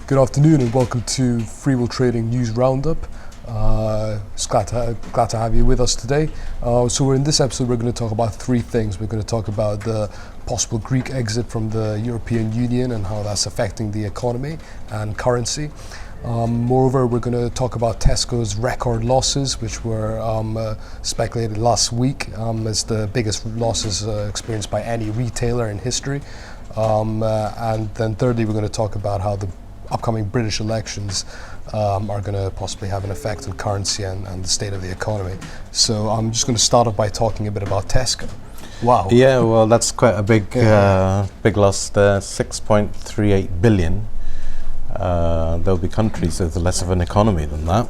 Good afternoon and welcome to Freeworld Trading News Roundup. Just glad to have you with us today. So in this episode we're going to talk about three things. We're going to talk about the possible Greek exit from the European Union and how that's affecting the economy and currency. Moreover, we're going to talk about Tesco's record losses, which were speculated last week as the biggest losses experienced by any retailer in history. And then thirdly, we're going to talk about how the upcoming British elections are going to possibly have an effect on currency and the state of the economy. So I'm just going to start off by talking a bit about Tesco. Wow. Yeah, well, that's quite a big loss there, 6.38 billion. There'll be countries with less of an economy than that.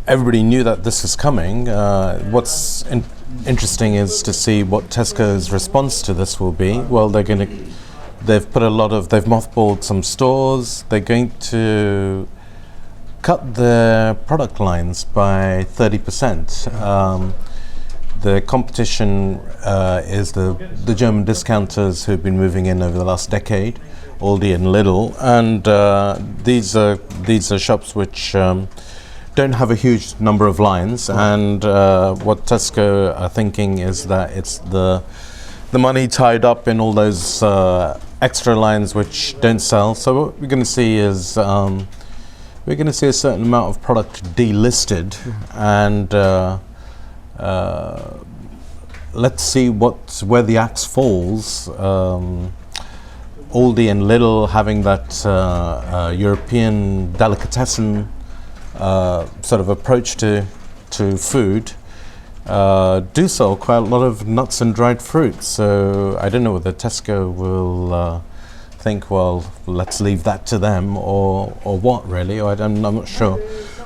Everybody knew that this was coming. What's interesting is to see what Tesco's response to this will be. Well, they've mothballed some stores. They're going to cut their product lines by 30%. The competition is the German discounters who've been moving in over the last decade, Aldi and Lidl, and these are shops which don't have a huge number of lines. And what Tesco are thinking is that it's the money tied up in all those extra lines which don't sell. So what we're going to see is we're going to see a certain amount of product delisted, and let's see where the axe falls. Aldi and Lidl, having that European delicatessen sort of approach to food, do sell quite a lot of nuts and dried fruit. So I don't know whether Tesco will think, well, let's leave that to them, or what really. I'm not sure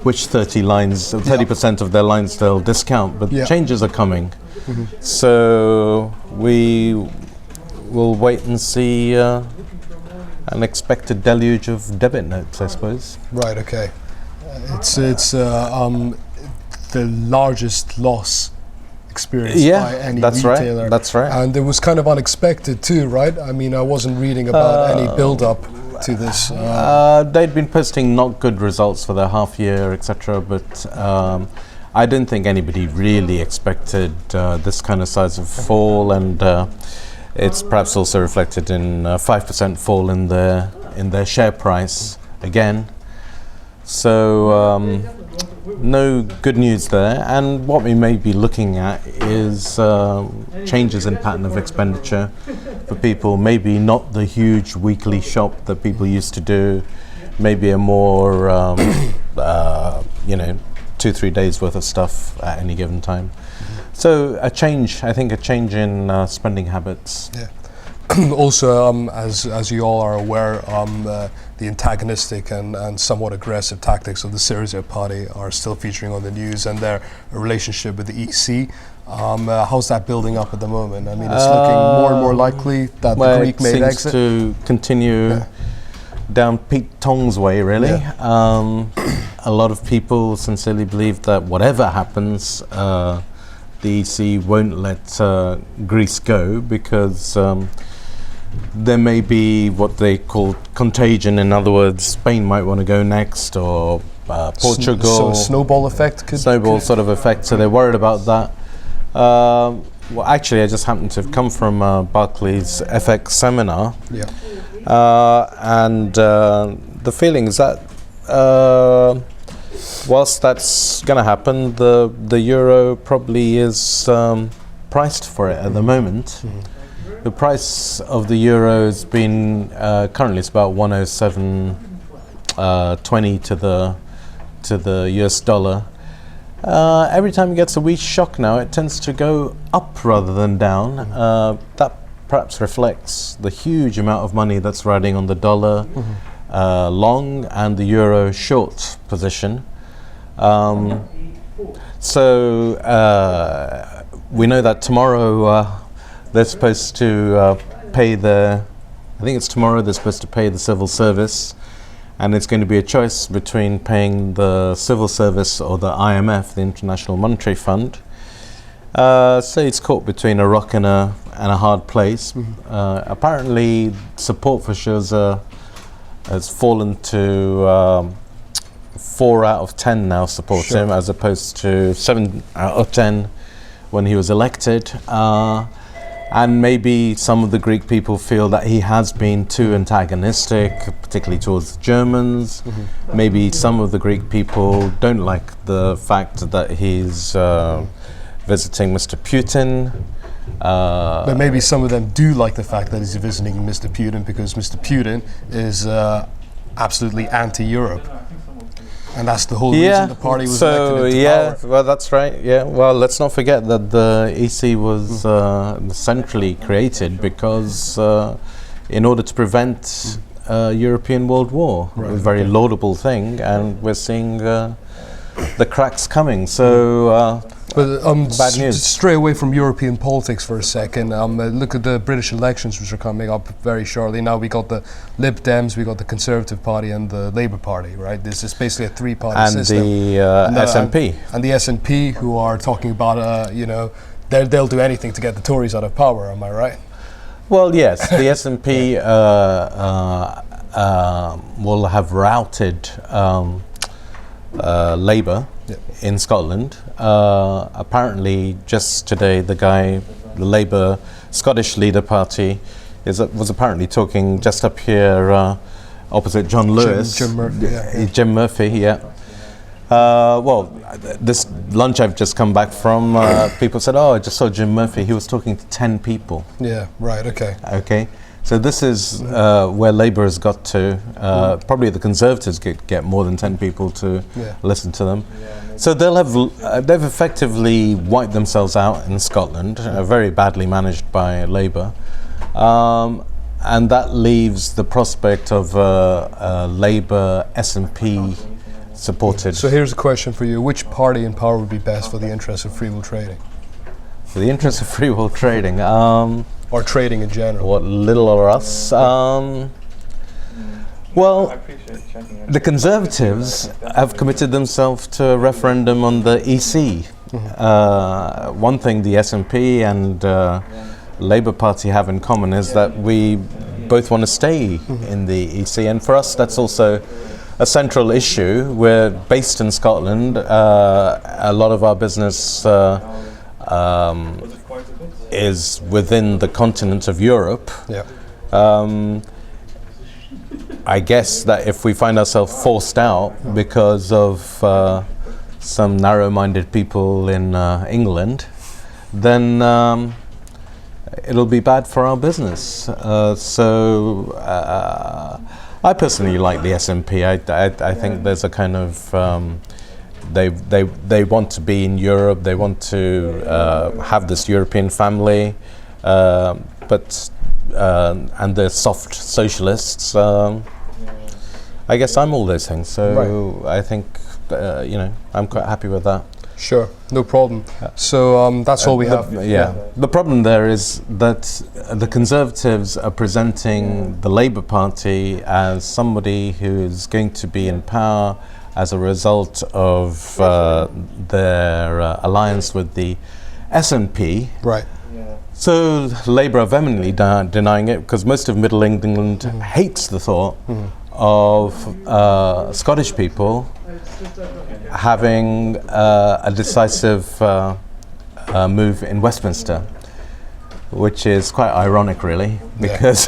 which 30% of their lines they'll discount, but changes are coming. Mm-hmm. So we will wait and see an expected deluge of debit notes, I suppose. Right, okay. It's the largest loss experienced by any retailer. Right. That's right. And it was kind of unexpected too, right? I mean, I wasn't reading about any build-up to this. They'd been posting not good results for their half year, etc. But I don't think anybody really expected this kind of size of fall, and it's perhaps also reflected in 5% fall in their share price again. So no good news there, and what we may be looking at is changes in pattern of expenditure for people. Maybe not the huge weekly shop that people used to do, maybe a more 2-3 days worth of stuff at any given time. Mm-hmm. So a change in spending habits. Yeah. Also, as you all are aware, the antagonistic and somewhat aggressive tactics of the Syriza party are still featuring on the news, and their relationship with the EC. How's that building up at the moment? I mean, it's looking more and more likely that the Greek made exit. It seems to continue down Pete Tong's way, really. Yeah. A lot of people sincerely believe that whatever happens, the EC won't let Greece go, because there may be what they call contagion. In other words, Spain might want to go next, or Portugal. So a snowball effect sort of effect. So they're worried about that. Well, actually, I just happened to have come from Barclays FX seminar, and the feeling is that whilst that's going to happen, the euro probably is priced for it at the moment. Mm-hmm. The price of the euro has been currently it's about 107.20 to the US dollar. Every time it gets a wee shock now, it tends to go up rather than down. That perhaps reflects the huge amount of money that's riding on the dollar long and the euro short position. So we know that tomorrow they're supposed to pay they're supposed to pay the civil service, and it's going to be a choice between paying the civil service or the IMF, the International Monetary Fund. So it's caught between a rock and a and a hard place. Apparently, support for Scherzer has fallen to 4 out of 10 now support him, as opposed to 7 out of 10 when he was elected. And maybe some of the Greek people feel that he has been too antagonistic, particularly towards the Germans. Maybe some of the Greek people don't like the fact that he's visiting Mr. Putin. But maybe some of them do like the fact that he's visiting Mr. Putin, because Mr. Putin is absolutely anti-Europe. And that's the whole reason the party was elected into power. Well, that's right. Yeah, well, let's not forget that the EC was centrally created because in order to prevent European World War. It was a very laudable thing, and we're seeing the cracks coming. So bad news. Stray away from European politics for a second. Look at the British elections, which are coming up very shortly. Now we got the Lib Dems, we got the Conservative Party, and the Labour Party. Right? This is basically a three-party system. And the SNP. And the SNP, who are talking about, they'll do anything to get the Tories out of power. Am I right? Well, yes. The SNP will have routed Labour in Scotland. Apparently, just today, the Labour Scottish Leader Party was apparently talking just up here opposite John Lewis. Jim Murphy, yeah. Well, this lunch I've just come back from, people said, I just saw Jim Murphy. He was talking to 10 people. Yeah, right, okay. Okay. So this is where Labour has got to. Probably the Conservatives get more than 10 people to listen to them. So they've effectively wiped themselves out in Scotland, very badly managed by Labour. And that leaves the prospect of Labour SNP supported. So here's a question for you. Which party in power would be best for the interests of Freeworld trading? For the interests of Freeworld trading? Or trading in general? What little or us? Well, the Conservatives have committed themselves to a referendum on the EC. One thing the SNP and Labour Party have in common is that we both want to stay in the EC, and for us that's also a central issue. We're based in Scotland. A lot of our business is within the continent of Europe. I guess that if we find ourselves forced out because of some narrow-minded people in England, then it'll be bad for our business. I personally like the SNP. I think there's a kind of they want to be in Europe. They want to have this European family, but and they're soft socialists. I guess I'm all those things. So I think I'm quite happy with that. Sure, no problem. So that's all we have. The problem there is that the Conservatives are presenting the Labour Party as somebody who's going to be in power as a result of their alliance with the SNP. Right. So Labour are vehemently denying it, because most of Middle England hates the thought of Scottish people having a decisive move in Westminster, which is quite ironic, really, because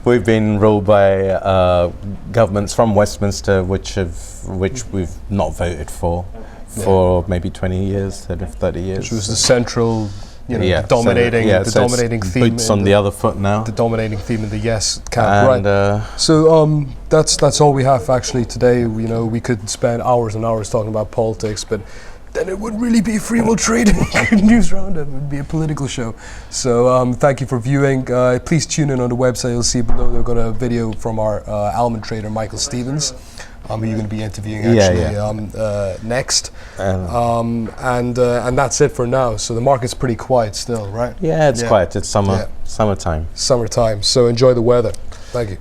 we've been ruled by governments from Westminster which we've not voted for maybe 20 years, 30 years. Which was the central, dominating theme. Boots on the other foot now. The dominating theme in the Yes camp, right? So that's all we have actually today. We could spend hours and hours talking about politics, but then it wouldn't really be Freeworld Trading News Roundup. It would be a political show. So thank you for viewing. Please tune in on the website. You'll see below they've got a video from our almond trader, Michael Stevens, who you're going to be interviewing next. And that's it for now. So the market's pretty quiet still, right? Yeah, it's quiet. It's summertime. Summertime. So enjoy the weather. Thank you.